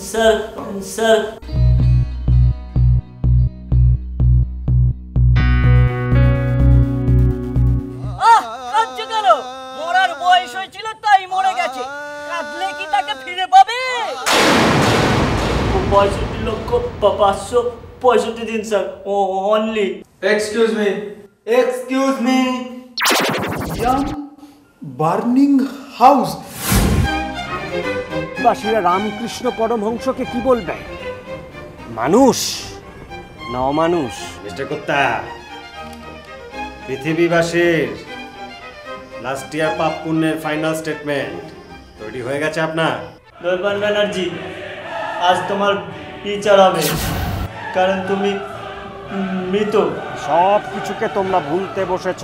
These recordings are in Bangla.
স্যার স্যার কেন মরার বয়স হয়েছিল তাই মরে গেছে, কাঁদলে কি তাকে ফিরে পাবে? 65,565 দিন sir only. Excuse me young burning house. বাসীরা রামকৃষ্ণ পরমহংসকে কি বলবে? মানুষ না অমানুষ? মিস্টার কুত্তা, পৃথিবীবাসীর লাস্ট ইয়ার পাপ পুণ্যের ফাইনাল স্টেটমেন্ট তৈরি হয়ে গেছে আপনার? দৈবান ব্যানার্জি, আজ তোমার বিচার হবে, কারণ তুমি মৃত। সব কিছুকে তোমরা ভুলতে বসেছ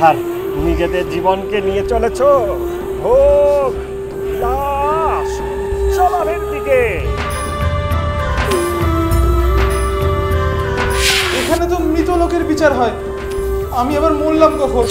আর নিজেদের জীবনকে নিয়ে চলেছ ভোগ লাশ স্বভাবের দিকে। এখানে তো মৃত লোকের বিচার হয়, আমি আবার মরলাম কখন?